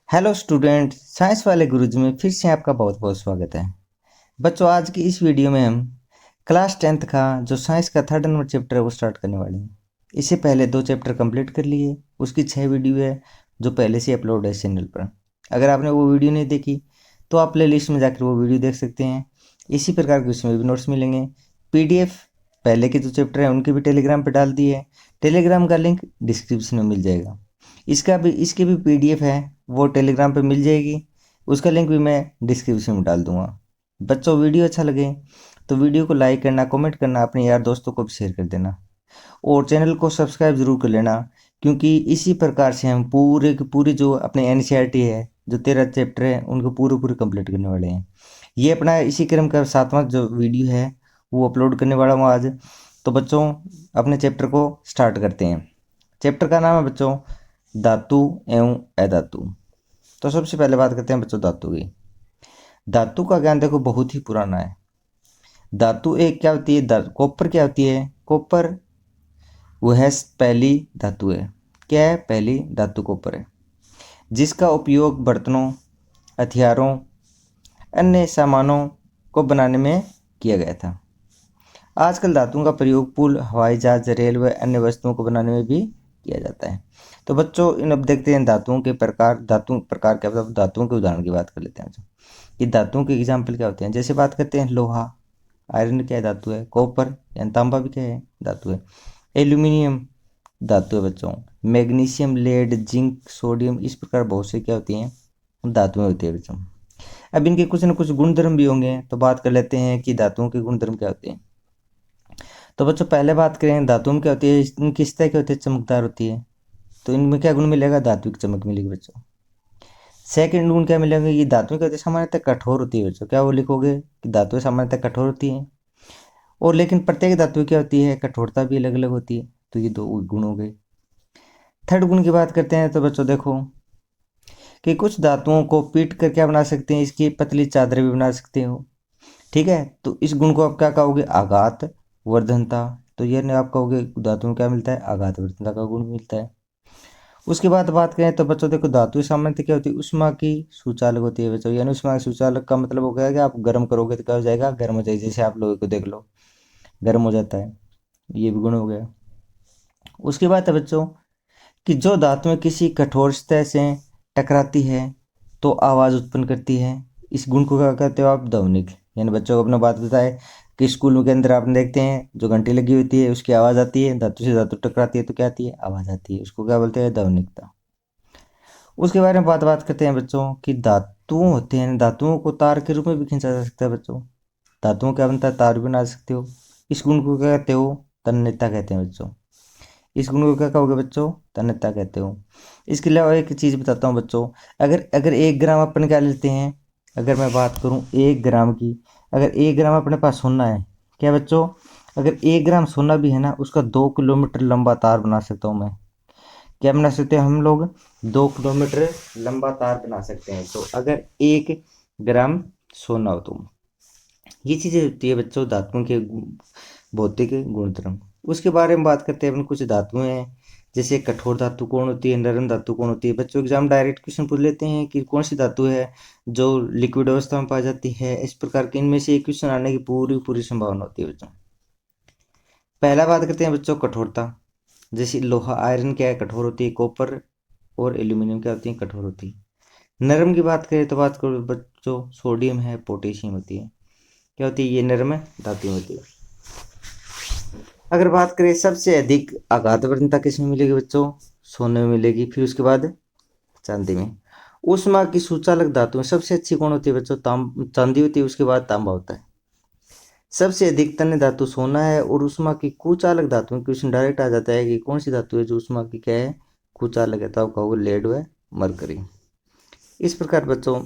Hello student, science वाले गुरुजी में फिर से आपका बहुत बहुत स्वागत है। बच्चों, आज की इस वीडियो में हम क्लास 10th का जो साइंस का थर्ड नंबर चैप्टर है वो स्टार्ट करने वाले हैं। इससे पहले 2 चैप्टर कंप्लीट कर लिए, उसकी 6 वीडियो है जो पहले से अपलोड है चैनल पर। अगर आपने वो वीडियो नहीं देखी तो आप प्ले लिस्ट में जाकर वो वीडियो देख सकते हैं। इसी प्रकार के उसमें भी नोट्स मिलेंगे। PDF पहले के 2 चैप्टर हैं उनके भी टेलीग्राम पर डाल दिए है। टेलीग्राम का लिंक डिस्क्रिप्शन में मिल जाएगा। इसकी भी PDF है, वो टेलीग्राम पे मिल जाएगी। उसका लिंक भी मैं डिस्क्रिप्शन में डाल दूंगा। बच्चों, वीडियो अच्छा लगे तो वीडियो को लाइक करना, कमेंट करना, अपने यार दोस्तों को भी शेयर कर देना और चैनल को सब्सक्राइब जरूर कर लेना, क्योंकि इसी प्रकार से हम पूरे के पूरे जो अपने NCERT है, जो 13 चैप्टर है, उनको पूरे पूरे कंप्लीट करने वाले हैं। ये अपना इसी क्रम का 7वां जो वीडियो है वो अपलोड करने वाला हूँ आज। तो बच्चों, अपने चैप्टर को स्टार्ट करते हैं। चैप्टर का नाम है बच्चों धातु एवं अधातु। तो सबसे पहले बात करते हैं बच्चों धातु की। धातु का ज्ञान देखो बहुत ही पुराना है। धातु एक क्या होती है, कॉपर क्या होती है, कॉपर वह पहली धातु है। क्या है? पहली धातु कॉपर है, जिसका उपयोग बर्तनों, हथियारों, अन्य सामानों को बनाने में किया गया था। आजकल धातुओं का प्रयोग पुल, हवाई जहाज, रेल व अन्य वस्तुओं को बनाने में भी किया जाता है। तो बच्चों, इन अब देखते हैं धातुओं के प्रकार। धातु प्रकार क्या मतलब, धातुओं के उदाहरण की बात कर लेते हैं कि धातुओं के एग्जाम्पल क्या होते हैं। जैसे बात करते हैं लोहा, आयरन क्या है, धातु है। कॉपर यानी तांबा भी क्या है, धातु है। एल्यूमिनियम धातु है बच्चों। मैग्नीशियम, लेड, जिंक, सोडियम, इस प्रकार बहुत से क्या होती हैं, धातुएं होती है बच्चों। अब इनके कुछ न कुछ गुणधर्म भी होंगे, तो बात कर लेते हैं कि धातुओं के गुणधर्म क्या होते हैं। तो बच्चों, पहले बात करें धातुओं में क्या होती है, इनकी सतह क्या होती है, चमकदार होती है। तो इनमें क्या गुण मिलेगा, धातु की चमक मिलेगी बच्चों। सेकंड गुण क्या मिलेगा, ये धातुएं क्या होती है, सामान्यतः कठोर होती है बच्चों। क्या वो लिखोगे कि धातुएं सामान्यतः कठोर होती हैं। और लेकिन प्रत्येक धातु क्या होती है, कठोरता भी अलग अलग होती है। तो ये 2 गुण हो गए। थर्ड गुण की बात करते हैं तो बच्चों देखो कि कुछ धातुओं को पीट कर क्या बना सकते हैं, इसकी पतली चादरें भी बना सकते हो। ठीक है, तो इस गुण को आप क्या कहोगे, आघात वर्धनता। तो ये नहीं, आप कहोगे धातु में क्या मिलता है, आघात वर्धनता का गुण मिलता है। उसके बाद बात करें तो बच्चों देखो धातु सामान्यतः क्या होती है, उष्मा की सुचालक होती है बच्चों। यानी उष्मा की सुचालक का मतलब हो गया कि आप गर्म करोगे तो क्या हो जाएगा, गर्म हो जाएगा। जैसे आप लोहे को देख लो, गर्म हो जाता है। ये भी गुण हो गया। उसके बाद है बच्चों कि जो धातुएं किसी कठोर सतह से टकराती है तो आवाज़ उत्पन्न करती है। इस गुण को क्या कहते हो आप, ध्वनिक। यानी बच्चों को अपना बात बताए कि स्कूल के अंदर आप देखते हैं जो घंटी लगी होती है उसकी आवाज़ आती है, धातु से धातु टकराती है तो क्या आती है, आवाज़ आती है। उसको क्या बोलते हैं, ध्वनिकता। उसके बारे में बात करते हैं बच्चों कि धातु होते हैं, धातुओं को तार के रूप में भी खींचा जा सकता है बच्चों। धातुओं क्या बनता है, तार भी बना सकते हो। इस गुण को क्या कहते हो, तन्यता कहते हैं बच्चों। इस गुण को क्या कहोगे बच्चों, तन्यता कहते हो। इसके अलावा एक चीज़ बताता हूँ बच्चों। अगर अगर 1 ग्राम अपन क्या लेते हैं, अगर मैं बात करूँ 1 ग्राम की, अगर 1 ग्राम अपने पास सोना है, क्या बच्चों, अगर 1 ग्राम सोना भी है ना, उसका 2 किलोमीटर लंबा तार बना सकता हूँ मैं। क्या बना सकते हैं हम लोग, 2 किलोमीटर लंबा तार बना सकते हैं। तो अगर 1 ग्राम सोना हो तो ये चीज़ें होती है बच्चों धातुओं के भौतिक गुणधर्म। उसके बारे में बात करते हैं अपन। कुछ धातुएं हैं, जैसे कठोर धातु कौन होती है, नरम धातु कौन होती है। बच्चों एग्जाम डायरेक्ट क्वेश्चन पूछ लेते हैं कि कौन सी धातु है जो लिक्विड अवस्था में पाई जाती है। इस प्रकार के इनमें से एक क्वेश्चन आने की पूरी पूरी संभावना होती है बच्चों। पहला बात करते हैं बच्चों कठोरता। जैसे लोहा, आयरन क्या है, कठोर होती है। कॉपर और एल्यूमिनियम क्या होती है, कठोर होती है। नरम की बात करें तो बात करो बच्चों, सोडियम है, पोटेशियम होती है। क्या होती है, ये नरम धातु होती है। अगर बात करें सबसे अधिक आघात वर्धनता किसमें मिलेगी बच्चों, सोने में मिलेगी। फिर उसके बाद चांदी में। ऊष्मा की सुचालक धातु में सबसे अच्छी कौन होती है बच्चों, चांदी होती है। उसके बाद तांबा होता है। सबसे अधिक तन्य धातु सोना है। और ऊष्मा की कुचालक धातु में क्वेश्चन डायरेक्ट आ जाता है कि कौन सी धातु है जो ऊष्मा की क्या है, कुचालक है। तो आप कहोगे लेड व मरकरी। इस प्रकार बच्चों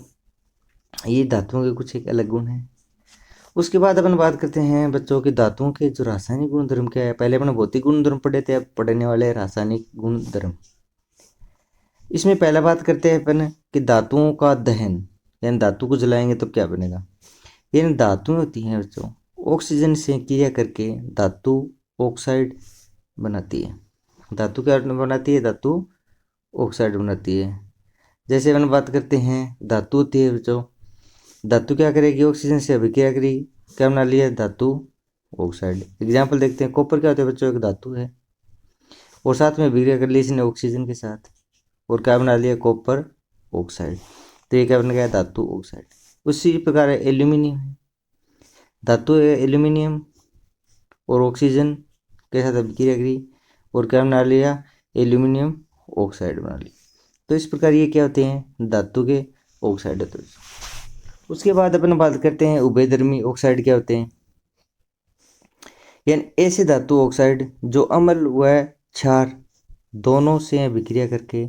ये धातुओं के कुछ एक अलग गुण हैं। उसके बाद अपन बात करते हैं बच्चों की धातुओं के जो रासायनिक गुणधर्म क्या है। पहले अपन भौतिक गुणधर्म पढ़े थे, अब पढ़ने वाले हैं रासायनिक गुणधर्म। इसमें पहला बात करते हैं अपन कि धातुओं का दहन, यानी धातु को जलाएंगे तो क्या बनेगा। यानी धातुएं होती हैं बच्चों, ऑक्सीजन से क्रिया करके धातु ऑक्साइड बनाती है। धातु क्या बनाती है, धातु ऑक्साइड बनाती है। जैसे अपन बात करते हैं धातु होती है बच्चों, धातु क्या करेगी, ऑक्सीजन से अभिक्रिया करेगी, क्या बना लिया, धातु ऑक्साइड। एग्जाम्पल देखते हैं, कॉपर क्या होता है बच्चों, एक धातु है और साथ में अभिक्रिया कर ली इसने ऑक्सीजन के साथ और क्या बना लिया, कॉपर ऑक्साइड। तो ये क्या बन गया, धातु ऑक्साइड। उसी प्रकार एल्यूमिनियम है, धातु है एल्यूमिनियम और ऑक्सीजन के साथ अभिक्रिया करी और क्या बना लिया, एल्यूमिनियम ऑक्साइड बना लिया। तो इस प्रकार ये क्या होते हैं, धातु के ऑक्साइड होते हैं। उसके बाद अपन बात करते हैं उभयधर्मी ऑक्साइड क्या होते हैं, यानी ऐसे धातु ऑक्साइड जो अम्ल व क्षार दोनों से अभिक्रिया करके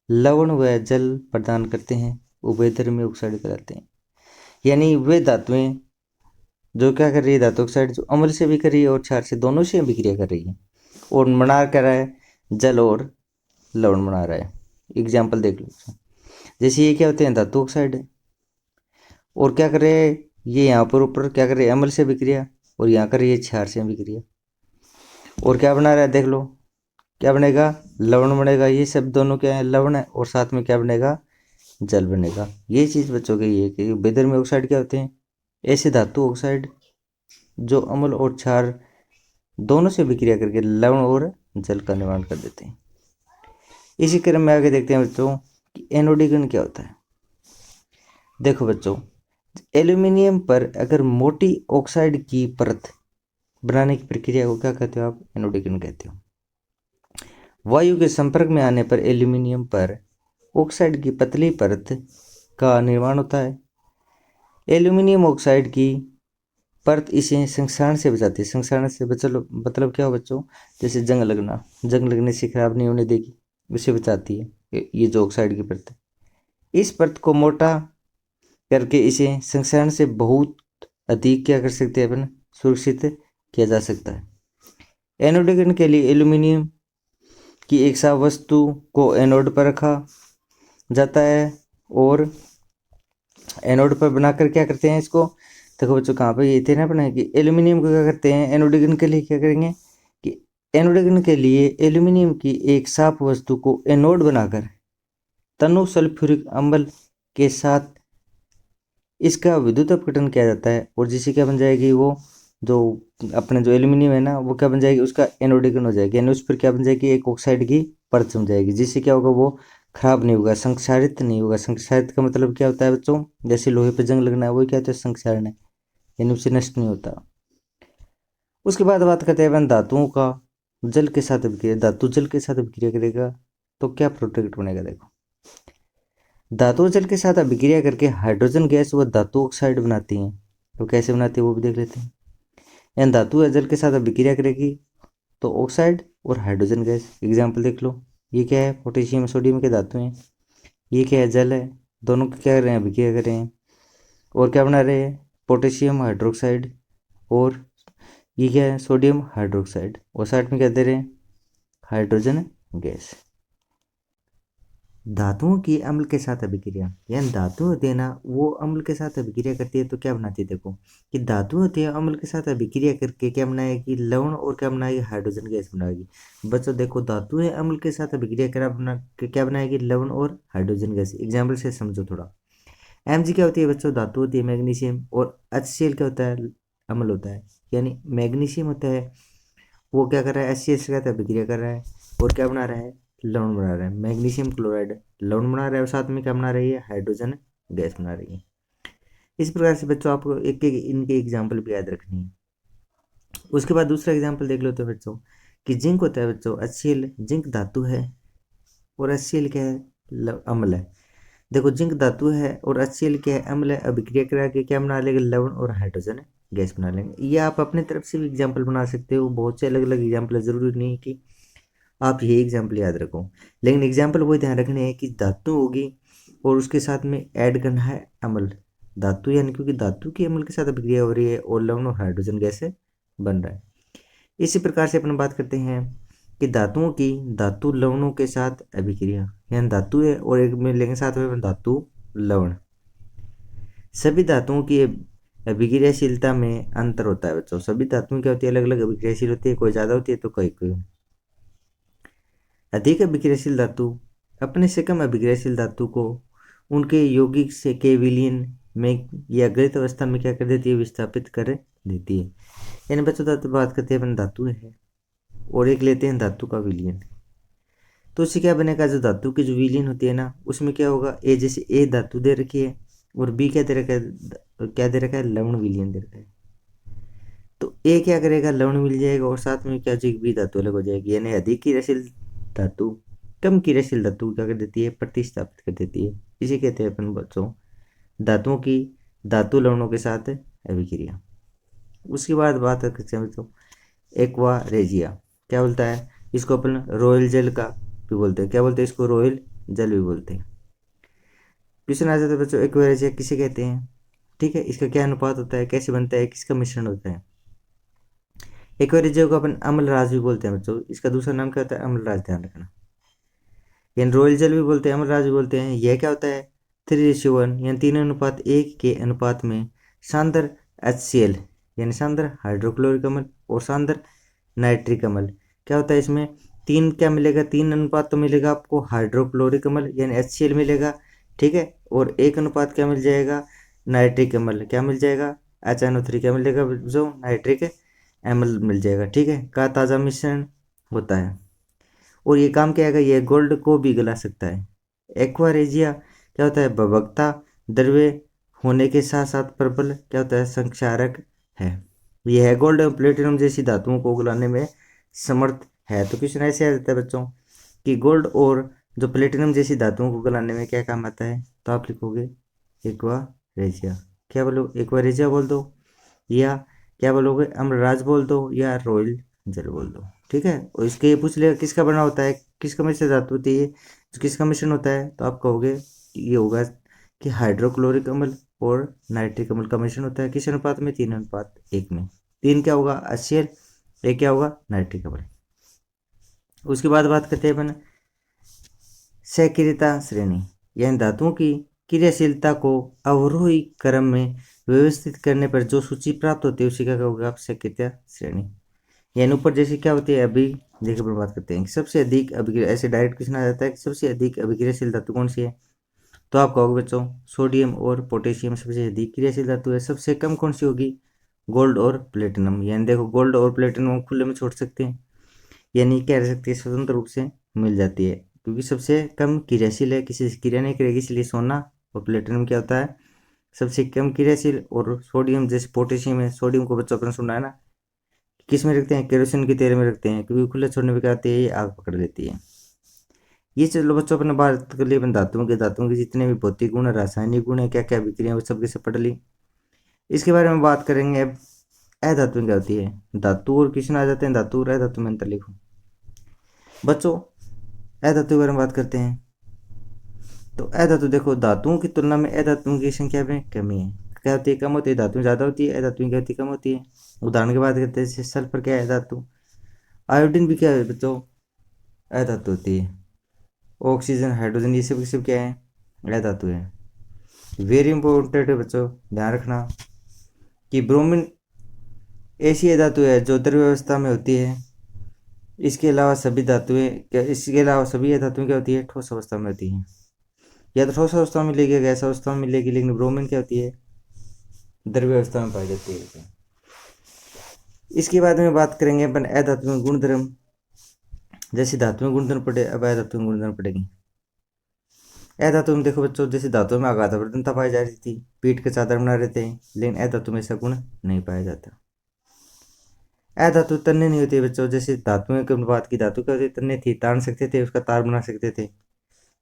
लवण व जल प्रदान करते हैं, उभयधर्मी ऑक्साइड कहलाते हैं। यानी वे धातुएं जो क्या कर रही है, धातु ऑक्साइड जो अम्ल से भी कर रही है और क्षार से, दोनों से अभिक्रिया कर रही है और बना कर रहा है जल और लवण बना रहा है। एग्जाम्पल देख लो, जैसे ये क्या होते हैं, धातु ऑक्साइड है और क्या कर रहे हैं, ये यहाँ पर ऊपर क्या कर रहे हैं, अम्ल से अभिक्रिया और यहाँ कर रही है क्षार से अभिक्रिया और क्या बना रहा है, देख लो क्या बनेगा, लवण बनेगा। ये सब दोनों क्या है, लवण है और साथ में क्या बनेगा, जल बनेगा। ये चीज़ बच्चों की ये कि उभयधर्मी ऑक्साइड क्या होते हैं, ऐसे धातु ऑक्साइड जो अम्ल और क्षार दोनों से विक्रिया करके लवण और जल का निर्माण कर देते हैं। इसी क्रम में आगे देखते हैं बच्चों कि एनोडीकरण क्या होता है। देखो बच्चों, एल्यूमिनियम पर अगर मोटी ऑक्साइड की परत बनाने की प्रक्रिया को क्या कहते हो आप, एनोडीकरण कहते हो। वायु के संपर्क में आने पर एल्यूमिनियम पर ऑक्साइड की पतली परत का निर्माण होता है। एल्यूमिनियम ऑक्साइड की परत इसे संक्षारण से बचाती है। संक्षारण से मतलब क्या हो बच्चों, जैसे जंग लगने से खराब नहीं होने देगी, उसे बचाती है ये जो ऑक्साइड की परत है। इस परत को मोटा करके इसे संक्षारण से बहुत अधिक क्या कर सकते हैं अपन, सुरक्षित किया जा सकता है। एनोडीकरण के लिए एल्यूमिनियम की एक साफ वस्तु को एनोड पर रखा जाता है और एनोड पर बनाकर क्या करते हैं इसको, देखो बच्चों कहाँ पे ये थे ना अपने कि एल्यूमिनियम को क्या करते हैं, एनोडीकरण के लिए क्या करेंगे कि एनोडीकरण के लिए एल्यूमिनियम की एक साफ वस्तु को एनोड बनाकर तनु सल्फ्यूरिक अम्ल के साथ इसका विद्युत अपघटन किया जाता है और जिससे क्या बन जाएगी, वो जो अपने जो एल्यूमिनियम है ना वो क्या बन जाएगी, उसका एनोडीकरण हो जाएगी, यानी उस पर क्या बन जाएगी, एक ऑक्साइड की परत जम जाएगी, जिससे क्या होगा, वो खराब नहीं होगा, संक्षारित नहीं होगा। संक्षारित का मतलब क्या होता है बच्चों, जैसे लोहे पे जंग लगना है, वही क्या होता है, संक्षारण है, यानी उससे नष्ट नहीं होता। उसके बाद बात करते हैं अपन धातुओं का जल के साथ अभिक्रिया। धातु जल के साथ अभिक्रिया करेगा तो क्या प्रोडक्ट बनेगा, देखो धातु जल के साथ अभिक्रिया करके हाइड्रोजन गैस व धातु ऑक्साइड बनाती हैं। तो कैसे बनाती है वो भी देख लेते हैं। यानी धातु जल के साथ अभिक्रिया करेगी तो ऑक्साइड और हाइड्रोजन गैस। एग्जाम्पल देख लो, ये क्या है, पोटेशियम सोडियम के धातु हैं, ये क्या है, जल है, दोनों को क्या कर रहे हैं, अभिक्रिया कर रहे हैं और क्या बना रहे हैं, पोटेशियम हाइड्रोक्साइड और ये क्या है, सोडियम हाइड्रोक्साइड और साथ में क्या दे रहे हैं, हाइड्रोजन गैस। धातुओं की अम्ल के साथ अभिक्रिया, यानी धातु होती है ना वो अम्ल के साथ अभिक्रिया करती है तो क्या बनाती है, देखो कि धातु होती है अम्ल के साथ अभिक्रिया करके क्या बनाएगी, लवण और क्या बनाएगी, हाइड्रोजन गैस बनाएगी। बच्चों देखो धातु है अम्ल के साथ अभिक्रिया कर क्या बनाएगी, लवण और हाइड्रोजन गैस। एग्जाम्पल से समझो थोड़ा। Mg क्या होती है बच्चों, धातु होती है मैग्नीशियम और HCl क्या होता है, अम्ल होता है। यानी मैग्नीशियम होता है वो क्या कर रहा है, HCl के साथ अभिक्रिया कर रहा है और क्या बना रहा है, लवण बना रहा है। मैग्नीशियम क्लोराइड लवण बना रहा है और साथ में क्या बना रही है, हाइड्रोजन गैस बना रही है। इस प्रकार से बच्चों आपको एक एक इनके एग्जाम्पल भी याद रखनी है। उसके बाद दूसरा एग्जाम्पल देख लो तो बच्चों कि जिंक होता है बच्चों, HCl जिंक धातु है और HCl क्या है, अम्ल है। देखो जिंक धातु है और HCl क्या है, अम्ल है। अभिक्रिया करा के क्या बना लेंगे, लवण और हाइड्रोजन गैस बना लेंगे। ये आप अपने तरफ से भी एग्जाम्पल बना सकते हो, बहुत से अलग अलग एग्जाम्पल है, जरूरी नहीं कि आप ये एग्जाम्पल याद रखो, लेकिन एग्जाम्पल वो ध्यान रखने हैं कि धातु होगी और उसके साथ में ऐड करना है अम्ल, धातु यानी क्योंकि धातु की अम्ल के साथ अभिक्रिया हो रही है और लवण और हाइड्रोजन गैस बन रहा है। इसी प्रकार से अपन बात करते हैं कि धातुओं की धातु लवणों के साथ अभिक्रिया, यानी धातु है और एक में लेंगे साथ में धातु लवण। सभी धातुओं की अभिक्रियाशीलता में अंतर होता है बच्चों। सभी धातुओं क्या होती है, अलग अलग अभिक्रियाशील होती है, कोई ज़्यादा होती है तो कोई अधिक अभिक्रियाशील धातु अपने से कम अभिक्रियाशील धातु को उनके यौगिक से के विलयन में या गलित अवस्था में क्या कर देती है, विस्थापित कर देती है। यानी बच्चों धातु बात करते हैं अपन धातु है और एक लेते हैं धातु का विलयन, तो उससे क्या बनेगा, जो धातु की जो विलीन होती है ना उसमें क्या होगा, ए जैसे ए धातु दे रखी है और बी क्या दे रखा है, क्या दे रखा है, लवण विलीन दे रखा है। तो ए क्या करेगा, लवण मिल जाएगा और साथ में क्या हो जाएगी, बी धातु अलग हो जाएगी। यानी अधिक क्रियाशील धातु कम क्रियाशील धातु क्या कर देती है, प्रतिस्थापित कर देती है। इसे कहते हैं अपन बच्चों धातुओं की धातु लवणों के साथ अभिक्रिया। उसके बाद बात करते हैं बच्चों एक्वा रेजिया, क्या बोलता है, इसको अपन रॉयल जेल का भी बोलते हैं, क्या बोलते हैं इसको, रॉयल जल भी बोलते हैं। क्वेश्चन आ जाता है बच्चों एक्वा रेजिया किसे कहते हैं, ठीक है, इसका क्या अनुपात होता है, कैसे बनता है, किसका मिश्रण होता है। एक्वा रेजिया को अपन अम्लराज भी बोलते हैं बच्चों, इसका दूसरा नाम क्या होता है, अम्लराज, ध्यान रखना। यानी रॉयल जल भी बोलते हैं, अम्लराज भी बोलते हैं। यह क्या होता है, 3:1 यानी 3:1 के अनुपात में सांद्र HCl यानी सांद्र हाइड्रोक्लोरिक अम्ल और सांद्र नाइट्रिक अम्ल, क्या होता है इसमें तीन क्या मिलेगा, 3 अनुपात तो मिलेगा आपको हाइड्रोक्लोरिक अम्ल यानी HCl मिलेगा, ठीक है, और 1 अनुपात क्या मिल जाएगा, नाइट्रिक अम्ल क्या मिल जाएगा, HNO3 क्या मिलेगा, जो नाइट्रिक अम्ल मिल जाएगा, ठीक है, का ताज़ा मिश्रण होता है। और ये काम क्या है, ये गोल्ड को भी गला सकता है। एक्वा रेजिया क्या होता है, भभकता द्रव्य होने के साथ साथ प्रबल क्या होता है, संक्षारक है। यह गोल्ड और प्लेटिनम जैसी धातुओं को गलाने में समर्थ है। तो क्वेश्चन ऐसे आ जाता है बच्चों कि गोल्ड और जो प्लेटिनम जैसी धातुओं को गलाने में क्या काम आता है, तो आप लिखोगे एक्वा रेजिया। क्या बोलो, एक्वा रेजिया बोल दो या क्या बोलोगे, अम्लराज बोल दो या रॉयल जल बोल दो, ठीक है। और इसके ये पूछ लेगा किसका बना होता है, किसका मिश्रण धातु होती है, तो किसका मिश्रण होता है, तो आप कहोगे ये होगा कि हाइड्रोक्लोरिक अम्ल और नाइट्रिक अम्ल का मिश्रण होता है। किस अनुपात में, 3:1 में। 3 क्या होगा HCl, 1 क्या होगा नाइट्रिक अम्ल। उसके बाद बात करते हैं अपन सक्रियता श्रेणी, यानी धातुओं की क्रियाशीलता को अवरोही क्रम में व्यवस्थित करने पर जो सूची प्राप्त होती है उसी का कहोगे आप सक्रियता श्रेणी। यानी ऊपर जैसे क्या होती है, अभी देखिए पर बात करते हैं सबसे अधिक अभिक्रिया, ऐसे डायरेक्ट क्वेश्चन आ जाता है कि सबसे अधिक अभिक्रियाशील धातु कौन सी है, तो आप कहोगे बच्चों सोडियम और पोटेशियम सबसे अधिक क्रियाशील धातु है। सबसे कम कौन सी होगी, गोल्ड और प्लेटिनम। यानी देखो गोल्ड और प्लेटिनम खुले में छोड़ सकते हैं, यानी क्या रह सकती है, स्वतंत्र रूप से मिल जाती है, क्योंकि सबसे कम क्रियाशील है, किसी से क्रिया नहीं करेगी, इसलिए सोना और प्लेटिनम क्या होता है, सबसे कम क्रियाशील। और सोडियम जैसे पोटेशियम है, सोडियम को बच्चों अपने सुना है ना, किस में रखते हैं, केरोसिन के तेल में रखते हैं, क्योंकि खुले छोड़ने पर क्या आती है, ये आग पकड़ लेती है। ये चलो बच्चों अपने बात कर लिए अपन धातुओं के जितने भी भौतिक गुण रासायनिक गुण है, क्या क्या विक्रिया वो सब कैसे पढ़ ली। इसके बारे में बात करेंगे अब अधातु क्या होती है, धातु और क्वेश्चन आ जाते हैं, धातु और अधातु में अंतर लिखो बच्चों। अधातु के बारे में बात करते हैं, तो अधातु देखो धातुओं की तुलना में अधातुओं की संख्या में कमी है, क्या होती है, कम होती है, धातुएं ज़्यादा होती है, अधातुएं क्या होती है, कम होती है। उदाहरण की बात करते हैं जैसे सल्फर क्या है, धातु। आयोडीन भी क्या है बच्चों, अधातु होती है। ऑक्सीजन हाइड्रोजन ये सब क्या है, अधातु है। वेरी इंपॉर्टेंट है बच्चों, ध्यान रखना कि ब्रोमीन ऐसी धातु है जो द्रव्य अवस्था में होती है। इसके अलावा सभी धातुएं क्या होती है, ठोस अवस्था में होती हैं। या तो ठोस अवस्था में मिलेगी, गैस अवस्था में मिलेगी, लेकिन ब्रोमीन क्या होती है, द्रव्य अवस्था में पाई जाती है। इसके बाद में बात करेंगे अपन अधातु में गुणधर्म, जैसे धातु में गुणधर्म पढ़े, अब अधातु में गुणधर्म पढ़ेंगे। अधातु में देखो बच्चों, जैसे धातु में आघात प्रवणता पाई जा रही थी, पीठ के चादर बना रहे थे, लेकिन अधातु में ऐसा गुण नहीं पाया जाता। अधातु तन्य नहीं होती बच्चों, जैसे धातुओं की बात की, धातु क्या होती तन्य थी, तान सकते थे, उसका तार बना सकते थे,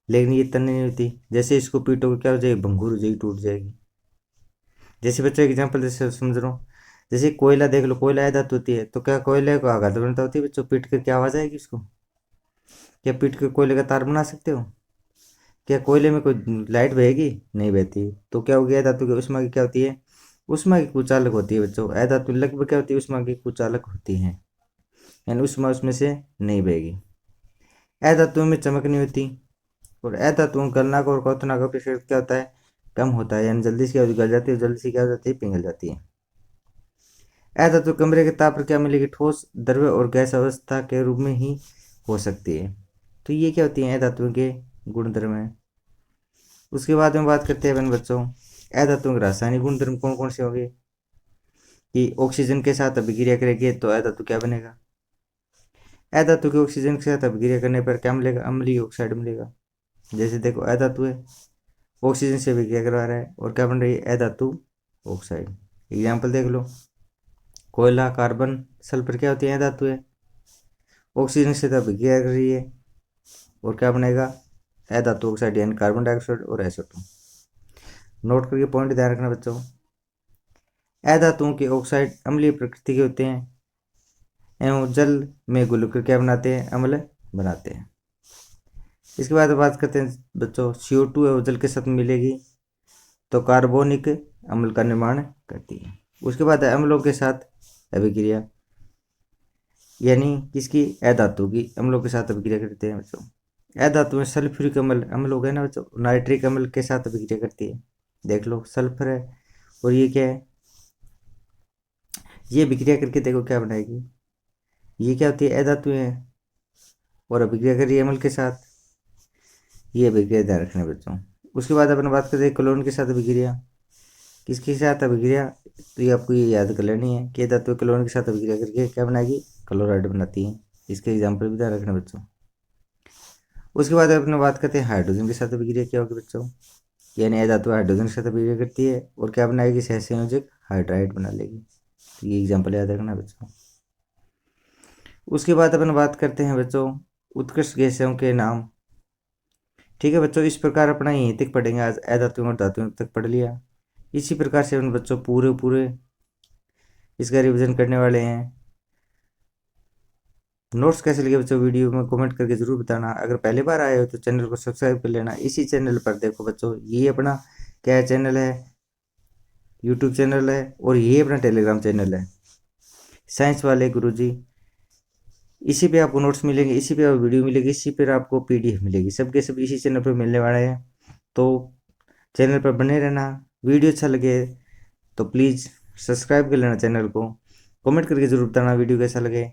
लेकिन ये तन्य नहीं होती। जैसे इसको पीटोगे क्या हो जाएगी, भंगुर हो जाएगी, टूट जाएगी। जैसे बच्चों एग्जाम्पल जैसे समझ रहा हूँ, जैसे कोयला देख लो, कोयला अधातु होती है, तो क्या कोयले को आघात प्रवणता होती है बच्चों, पीट कर क्या आवाज आएगी उसको, क्या पीट कर कोयले का तार बना सकते हो, क्या कोयले में कोई लाइट बहेगी, नहीं बहती। तो क्या हो गया, धातु की उष्मा की क्या होती है, उष्मा की कुचालक होती है बच्चों। अधातु लगभग क्या होती है, उष्मा की कुचालक होती है, यानी उष्मा उसमें से नहीं बहेगी। अधातुओं में चमक नहीं होती, और अधातुओं गलनांक और क्वथनांक प्रतिशत क्या होता है, कम होता है, यानी जल्दी से क्या गल जाती है, जल्दी से क्या हो जाती है, पिघल जाती है। अधातु कमरे के ताप पर क्या मिलेगी, ठोस द्रव्य और गैस अवस्था के रूप में ही हो सकती है। तो ये क्या होती है अधातुओं के गुणधर्म है। उसके बाद में बात करते हैं अपन बच्चों अधातुओं के रासायनिक गुणधर्म कौन कौन से होंगे कि ऑक्सीजन के साथ अभिक्रिया करेंगे तो अधातु क्या बनेगा। अधातु के ऑक्सीजन के साथ अभिक्रिया करने पर क्या मिलेगा, अम्लीय ऑक्साइड मिलेगा। जैसे देखो अधातु है, ऑक्सीजन से अभिक्रिया करवा रहा है और क्या बन रही है, अधातु ऑक्साइड। एग्जाम्पल देख लो, कोयला, कार्बन, सल्फर क्या होती है, अधातु है, ऑक्सीजन से तो अभिक्रिया कर रही है और क्या बनेगा, अधातु ऑक्साइड यानी कार्बन डाइऑक्साइड और SO2। नोट करके पॉइंट ध्यान रखना बच्चों, अधातुओं के ऑक्साइड अम्लीय प्रकृति के होते हैं एवं जल में घुलकर क्या बनाते हैं, अम्ल बनाते हैं। इसके बाद बात करते हैं बच्चों CO2 है वो जल के साथ मिलेगी तो कार्बोनिक अम्ल का निर्माण करती है। उसके बाद अम्लों के साथ अभिक्रिया, यानी किसकी, अधातु की अम्लों के साथ अभिक्रिया करते हैं बच्चों। अधातु में सल्फ्यूरिक अम्ल हो गया ना बच्चों, नाइट्रिक अम्ल के साथ अभिक्रिया करती है। देख लो सल्फर है और ये क्या है, ये अभिक्रिया करके देखो क्या बनाएगी, ये क्या होती है, अधातु है और अभिक्रिया कर रही है अम्ल के साथ, ये अभिक्रिया ध्यान रखना बच्चों। उसके बाद अपन बात करते हैं क्लोरीन के साथ अभिक्रिया, किसके साथ अभिक्रिया, तो ये आपको ये याद कर लेनी है कि धातु क्लोरीन के साथ अभिक्रिया करके क्या बनाएगी, क्लोराइड बनाती है। इसके एग्जाम्पल भी ध्यान रखना बच्चों। उसके बाद अपने बात करते हैं हाइड्रोजन के साथ अभिक्रिया क्या होगी बच्चों, यानी धातु हाइड्रोजन के साथ अभिक्रिया करती है और क्या बनाएगी, सहसंयोजक हाइड्राइड बना लेगी। तो ये एग्जाम्पल याद रखना बच्चों। उसके बाद अपन बात करते हैं बच्चों उत्कृष्ट गैसों के नाम। ठीक है बच्चों, इस प्रकार अपना यहीं तक पढ़ेंगे, आज अधातुओं और धातुओं तक पढ़ लिया। इसी प्रकार से अपन बच्चों पूरे इसका रिवीजन करने वाले हैं। नोट्स कैसे लगे बच्चों वीडियो में कमेंट करके जरूर बताना। अगर पहली बार आए हो तो चैनल को सब्सक्राइब कर लेना। इसी चैनल पर देखो बच्चों, ये अपना क्या चैनल है, यूट्यूब चैनल है और ये अपना टेलीग्राम चैनल है, साइंस वाले गुरुजी। इसी पे आपको नोट्स मिलेंगे, इसी पे आपको वीडियो मिलेगी, इसी पर आपको PDF मिलेगी, सबके सब इसी चैनल पर मिलने वाले हैं। तो चैनल पर बने रहना। वीडियो अच्छा लगे तो प्लीज़ सब्सक्राइब कर लेना चैनल को, कमेंट करके जरूर बताना वीडियो कैसा लगे।